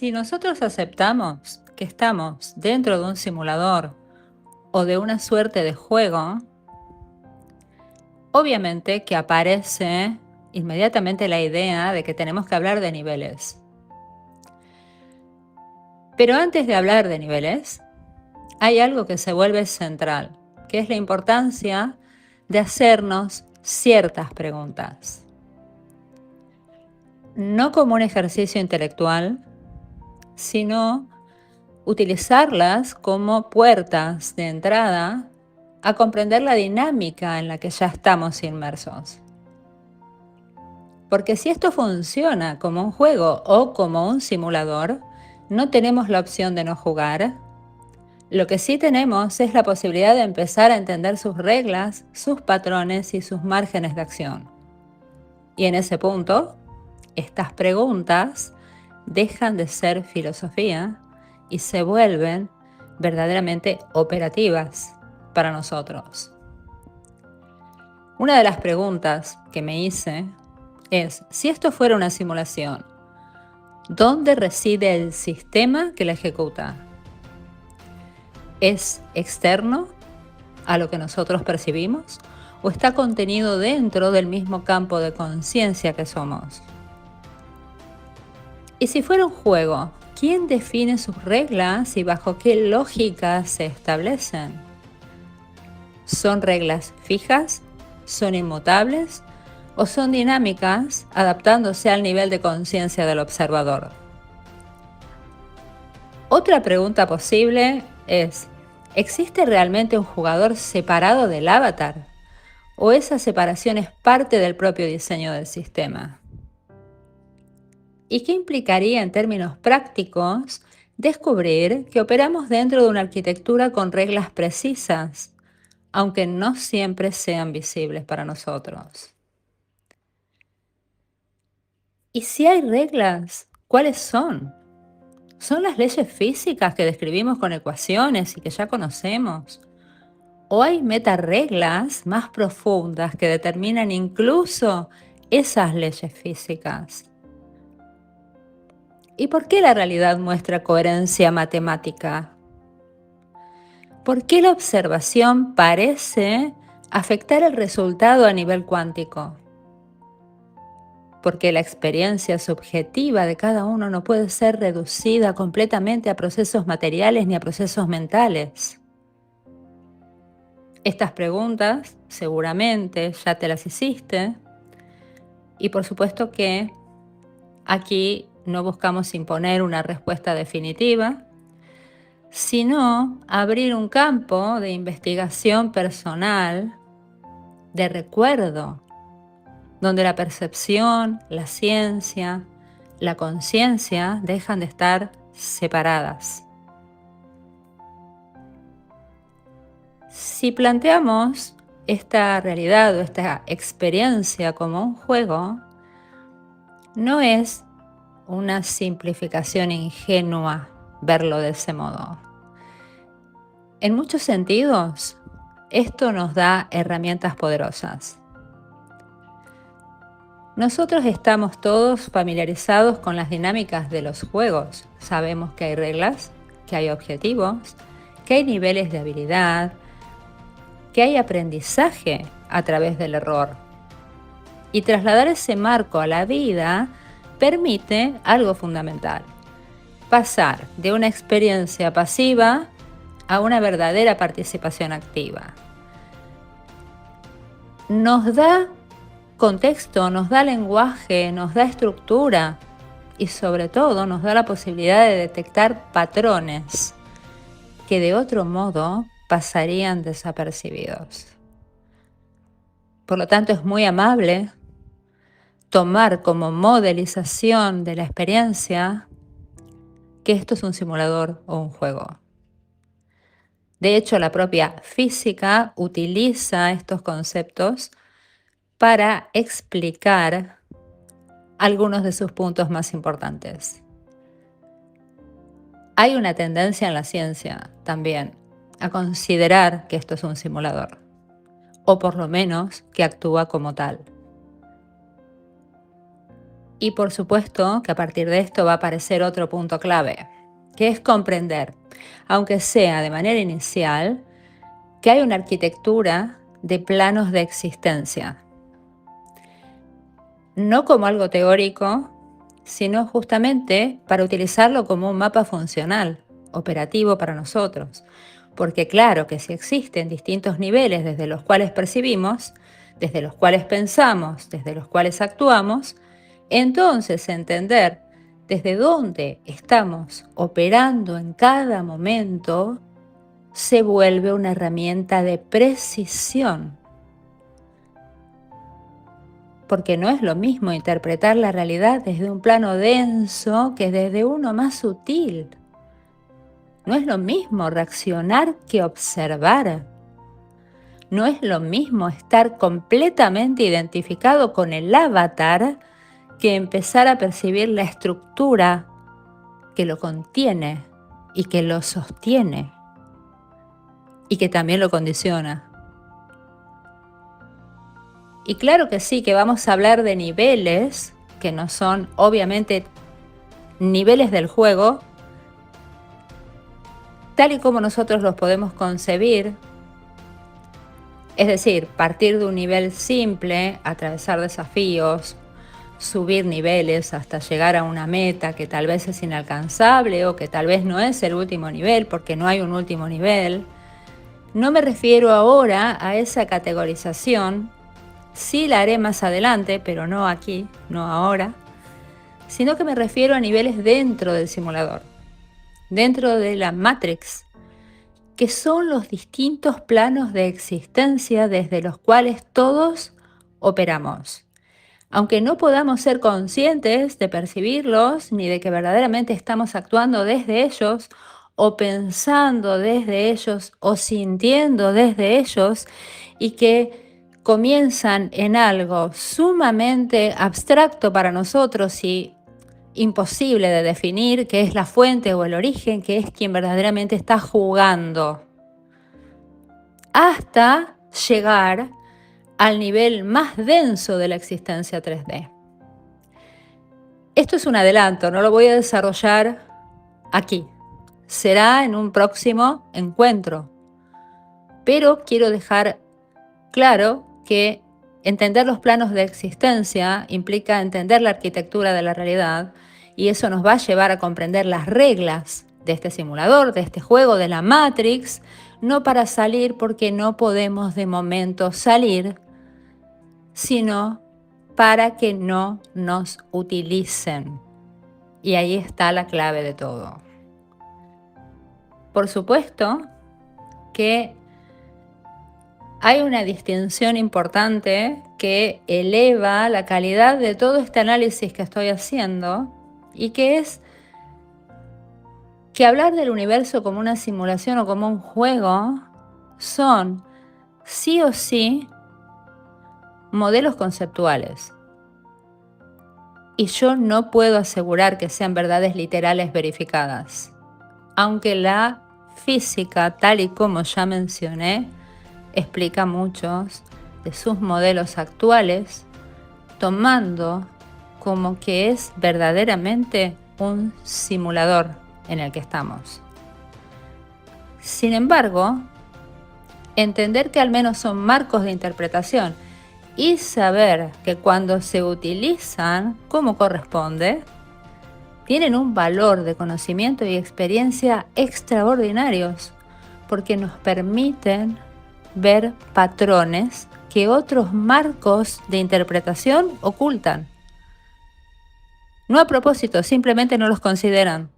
Si nosotros aceptamos que estamos dentro de un simulador o de una suerte de juego, obviamente que aparece inmediatamente la idea de que tenemos que hablar de niveles. Pero antes de hablar de niveles, hay algo que se vuelve central, que es la importancia de hacernos ciertas preguntas. No como un ejercicio intelectual, sino utilizarlas como puertas de entrada a comprender la dinámica en la que ya estamos inmersos. Porque si esto funciona como un juego o como un simulador, no tenemos la opción de no jugar. Lo que sí tenemos es la posibilidad de empezar a entender sus reglas, sus patrones y sus márgenes de acción. Y en ese punto, estas preguntas dejan de ser filosofía y se vuelven verdaderamente operativas para nosotros. Una de las preguntas que me hice es, si esto fuera una simulación, ¿dónde reside el sistema que la ejecuta? ¿Es externo a lo que nosotros percibimos o está contenido dentro del mismo campo de conciencia que somos? Y si fuera un juego, ¿quién define sus reglas y bajo qué lógica se establecen? ¿Son reglas fijas? ¿Son inmutables? ¿O son dinámicas, adaptándose al nivel de conciencia del observador? Otra pregunta posible es, ¿existe realmente un jugador separado del avatar? ¿O esa separación es parte del propio diseño del sistema? ¿Y qué implicaría en términos prácticos descubrir que operamos dentro de una arquitectura con reglas precisas, aunque no siempre sean visibles para nosotros? ¿Y si hay reglas, cuáles son? ¿Son las leyes físicas que describimos con ecuaciones y que ya conocemos? ¿O hay metareglas más profundas que determinan incluso esas leyes físicas? ¿Y por qué la realidad muestra coherencia matemática? ¿Por qué la observación parece afectar el resultado a nivel cuántico? Porque la experiencia subjetiva de cada uno no puede ser reducida completamente a procesos materiales ni a procesos mentales. Estas preguntas seguramente ya te las hiciste y por supuesto que aquí no buscamos imponer una respuesta definitiva, sino abrir un campo de investigación personal, de recuerdo, donde la percepción, la ciencia, la conciencia dejan de estar separadas. Si planteamos esta realidad o esta experiencia como un juego, no es una simplificación ingenua verlo de ese modo. En muchos sentidos, esto nos da herramientas poderosas. Nosotros estamos todos familiarizados con las dinámicas de los juegos. Sabemos que hay reglas, que hay objetivos, que hay niveles de habilidad, que hay aprendizaje a través del error. Y trasladar ese marco a la vida permite algo fundamental: pasar de una experiencia pasiva a una verdadera participación activa. Nos da contexto, nos da lenguaje, nos da estructura y sobre todo nos da la posibilidad de detectar patrones que de otro modo pasarían desapercibidos. Por lo tanto, es muy amable tomar como modelización de la experiencia que esto es un simulador o un juego. De hecho, la propia física utiliza estos conceptos para explicar algunos de sus puntos más importantes. Hay una tendencia en la ciencia también a considerar que esto es un simulador, o por lo menos que actúa como tal. Y por supuesto que a partir de esto va a aparecer otro punto clave, que es comprender, aunque sea de manera inicial, que hay una arquitectura de planos de existencia. No como algo teórico, sino justamente para utilizarlo como un mapa funcional, operativo para nosotros. Porque claro que si existen distintos niveles desde los cuales percibimos, desde los cuales pensamos, desde los cuales actuamos, entonces entender desde dónde estamos operando en cada momento se vuelve una herramienta de precisión. Porque no es lo mismo interpretar la realidad desde un plano denso que desde uno más sutil. No es lo mismo reaccionar que observar. No es lo mismo estar completamente identificado con el avatar que empezar a percibir la estructura que lo contiene y que lo sostiene y que también lo condiciona. Y claro que sí, que vamos a hablar de niveles que no son obviamente niveles del juego, tal y como nosotros los podemos concebir, es decir, partir de un nivel simple, atravesar desafíos, subir niveles hasta llegar a una meta que tal vez es inalcanzable o que tal vez no es el último nivel porque no hay un último nivel. No me refiero ahora a esa categorización, sí la haré más adelante, pero no aquí, no ahora, sino que me refiero a niveles dentro del simulador, dentro de la Matrix, que son los distintos planos de existencia desde los cuales todos operamos. Aunque no podamos ser conscientes de percibirlos, ni de que verdaderamente estamos actuando desde ellos, o pensando desde ellos, o sintiendo desde ellos, y que comienzan en algo sumamente abstracto para nosotros y imposible de definir, que es la fuente o el origen, que es quien verdaderamente está jugando, hasta llegar al nivel más denso de la existencia 3D. Esto es un adelanto, no lo voy a desarrollar aquí. Será en un próximo encuentro. Pero quiero dejar claro que entender los planos de existencia implica entender la arquitectura de la realidad y eso nos va a llevar a comprender las reglas de este simulador, de este juego, de la Matrix, no para salir porque no podemos de momento salir, sino para que no nos utilicen. Y ahí está la clave de todo. Por supuesto que hay una distinción importante que eleva la calidad de todo este análisis que estoy haciendo y que es que hablar del universo como una simulación o como un juego son sí o sí modelos conceptuales. Y yo no puedo asegurar que sean verdades literales verificadas, aunque la física, tal y como ya mencioné, explica muchos de sus modelos actuales, tomando como que es verdaderamente un simulador en el que estamos. Sin embargo, entender que al menos son marcos de interpretación y saber que cuando se utilizan como corresponde, tienen un valor de conocimiento y experiencia extraordinarios, porque nos permiten ver patrones que otros marcos de interpretación ocultan. No a propósito, simplemente no los consideran.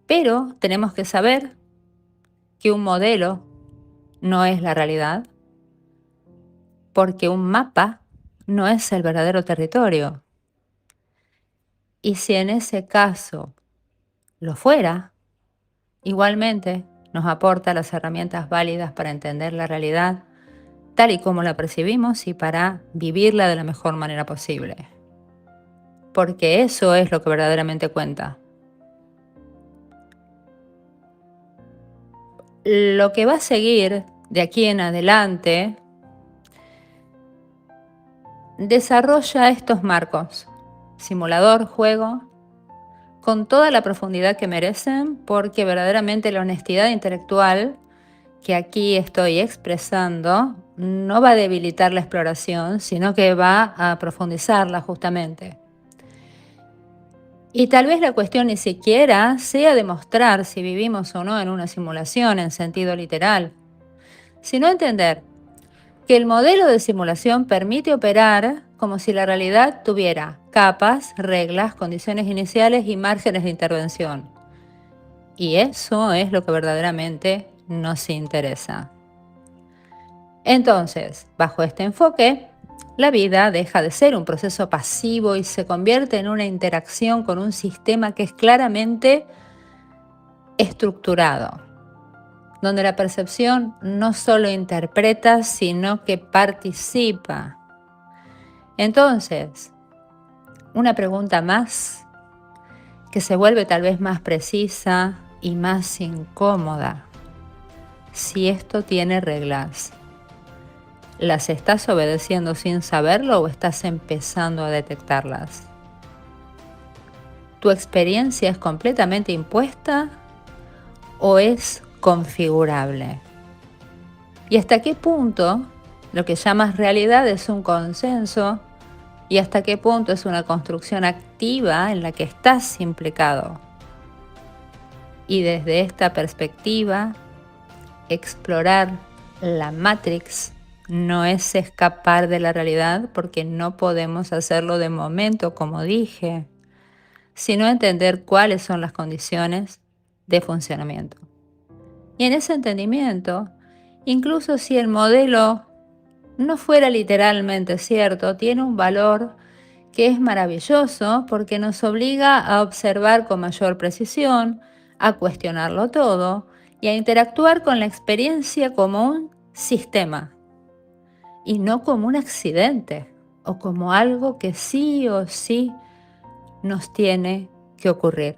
Pero tenemos que saber que un modelo no es la realidad, porque un mapa no es el verdadero territorio. Y si en ese caso lo fuera, igualmente nos aporta las herramientas válidas para entender la realidad tal y como la percibimos y para vivirla de la mejor manera posible. Porque eso es lo que verdaderamente cuenta. Lo que va a seguir de aquí en adelante desarrolla estos marcos, simulador, juego, con toda la profundidad que merecen, porque verdaderamente la honestidad intelectual que aquí estoy expresando no va a debilitar la exploración, sino que va a profundizarla justamente. Y tal vez la cuestión ni siquiera sea demostrar si vivimos o no en una simulación en sentido literal, sino entender que el modelo de simulación permite operar como si la realidad tuviera capas, reglas, condiciones iniciales y márgenes de intervención. Y eso es lo que verdaderamente nos interesa. Entonces, bajo este enfoque, la vida deja de ser un proceso pasivo y se convierte en una interacción con un sistema que es claramente estructurado, donde la percepción no solo interpreta, sino que participa. Entonces, una pregunta más que se vuelve tal vez más precisa y más incómoda. Si esto tiene reglas, ¿las estás obedeciendo sin saberlo o estás empezando a detectarlas? ¿Tu experiencia es completamente impuesta o es configurable? ¿Y hasta qué punto lo que llamas realidad es un consenso y hasta qué punto es una construcción activa en la que estás implicado? Y desde esta perspectiva, explorar la Matrix no es escapar de la realidad, porque no podemos hacerlo de momento, como dije, sino entender cuáles son las condiciones de funcionamiento. Y en ese entendimiento, incluso si el modelo no fuera literalmente cierto, tiene un valor que es maravilloso porque nos obliga a observar con mayor precisión, a cuestionarlo todo y a interactuar con la experiencia como un sistema y no como un accidente o como algo que sí o sí nos tiene que ocurrir.